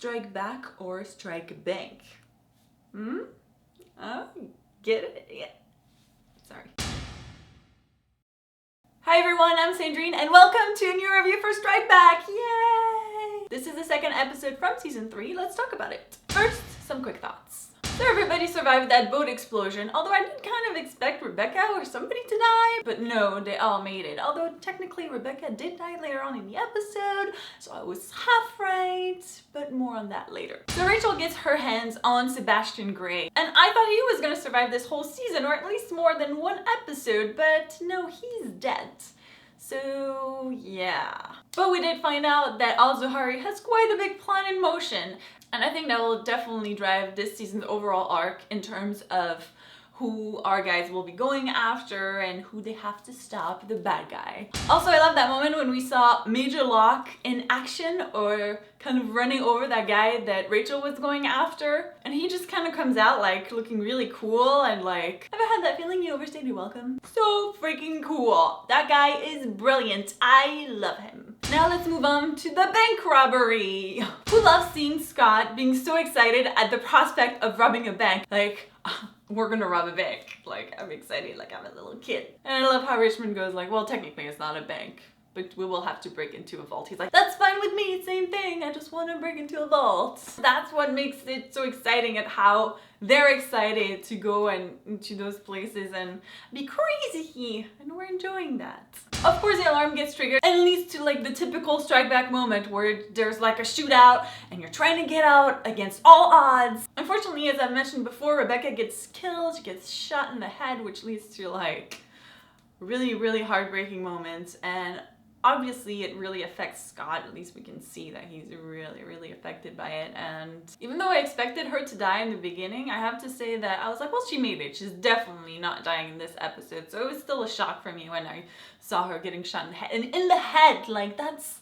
Strike back or strike bank? Oh, get it? Yeah. Sorry. Hi everyone, I'm Sandrine and welcome to a new review for Strike Back! Yay! This is the second episode from season 3. Let's talk about it. First, some quick thoughts. So everybody survived that boat explosion, although I did kind of expect Rebecca or somebody to die, but no, they all made it. Although technically Rebecca did die later on in the episode, so I was half right, but more on that later. So Rachel gets her hands on Sebastian Grey, and I thought he was gonna survive this whole season, or at least more than one episode, but no, he's dead. So yeah. But we did find out that Al-Zuhari has quite a big plan in motion. And I think that will definitely drive this season's overall arc in terms of who our guys will be going after and who they have to stop, the bad guy. Also, I love that moment when we saw Major Locke in action, or kind of running over that guy that Rachel was going after. And he just kind of comes out like looking really cool and like, ever had that feeling you overstayed your welcome? So freaking cool. That guy is brilliant. I love him. Now let's move on to the bank robbery. Who loves seeing Scott being so excited at the prospect of robbing a bank? Like, we're gonna rob a bank. Like, I'm excited like I'm a little kid. And I love how Richmond goes like, well, technically it's not a bank, but we will have to break into a vault. He's like, that's fine with me, same thing. I just want to break into a vault. That's what makes it so exciting, at how they're excited to go into those places and be crazy. And we're enjoying that. Of course, the alarm gets triggered and leads to like the typical strike back moment where there's like a shootout and you're trying to get out against all odds. Unfortunately, as I mentioned before, Rebecca gets killed. She gets shot in the head, which leads to like really heartbreaking moments. And obviously it really affects Scott. At least we can see that he's really affected by it. And even though I expected her to die in the beginning, I have to say that I was like, well, she made it. She's definitely not dying in this episode. So it was still a shock for me when I saw her getting shot in the head. And in the head, like that's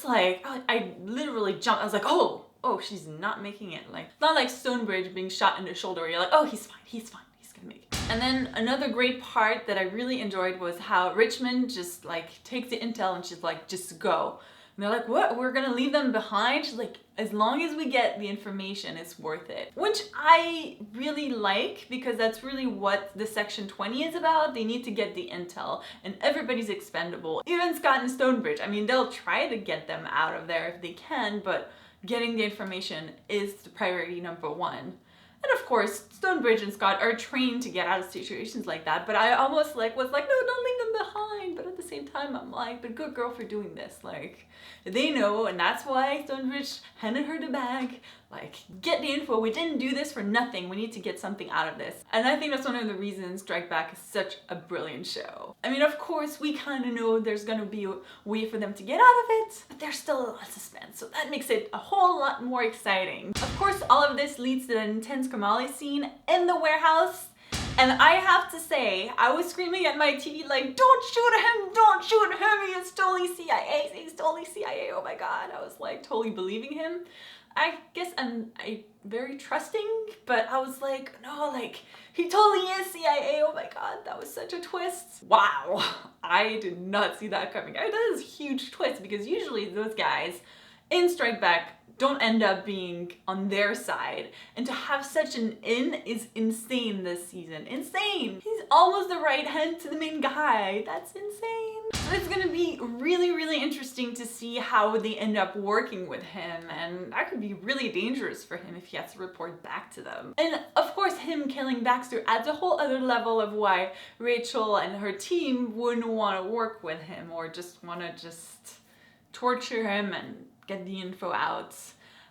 like, I literally jumped. I was like, oh, she's not making it. Like, it's not like Stonebridge being shot in the shoulder where you're like, oh, he's fine. He's gonna make it. And then another great part that I really enjoyed was how Richmond just like takes the intel and she's like, just go. And they're like, what? We're gonna leave them behind? She's like, as long as we get the information, it's worth it. Which I really like, because that's really what the Section 20 is about. They need to get the intel, and everybody's expendable. Even Scott and Stonebridge. I mean, they'll try to get them out of there if they can, but getting the information is the priority number one. And of course, Stonebridge and Scott are trained to get out of situations like that, but I almost like was like, no, don't leave them behind. But at the same time, I'm like, but good girl for doing this. Like, they know, and that's why Stonebridge handed her the bag. Like, get the info. We didn't do this for nothing. We need to get something out of this. And I think that's one of the reasons Strike Back is such a brilliant show. I mean, of course, we kind of know there's gonna be a way for them to get out of it, but there's still a lot of suspense, so that makes it a whole lot more exciting. Of course, all of this leads to the intense Kamali scene in the warehouse. And I have to say, I was screaming at my TV like, don't shoot him, don't shoot him, he is totally CIA, he's totally CIA, oh my god. I was like totally believing him. I guess I'm very trusting, but I was like, no, like, he totally is CIA, oh my god, that was such a twist. Wow, I did not see that coming. That is a huge twist, because usually those guys in Strike Back don't end up being on their side. And to have such an in is insane this season. Insane! He's almost the right hand to the main guy. That's insane. So it's gonna be really interesting to see how they end up working with him, and that could be really dangerous for him if he has to report back to them. And of course, him killing Baxter adds a whole other level of why Rachel and her team wouldn't want to work with him, or just want to torture him and get the info out.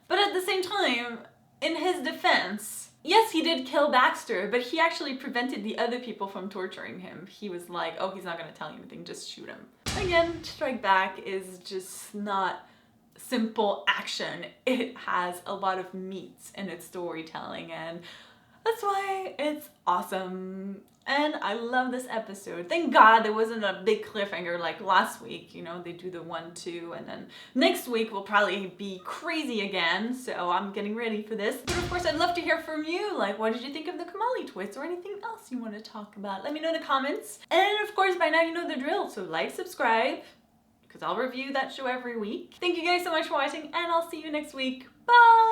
But at the same time, in his defense, yes, he did kill Baxter, but he actually prevented the other people from torturing him. He was like, oh, he's not gonna tell you anything, just shoot him. Again, Strike Back is just not simple action. It has a lot of meat in its storytelling, and that's why it's awesome. And I love this episode. Thank God there wasn't a big cliffhanger like last week. You know, they do the 1-2, and then next week will probably be crazy again. So I'm getting ready for this. But of course, I'd love to hear from you. Like, what did you think of the Kamali twist, or anything else you want to talk about? Let me know in the comments. And of course, by now you know the drill. So like, subscribe, because I'll review that show every week. Thank you guys so much for watching, and I'll see you next week. Bye!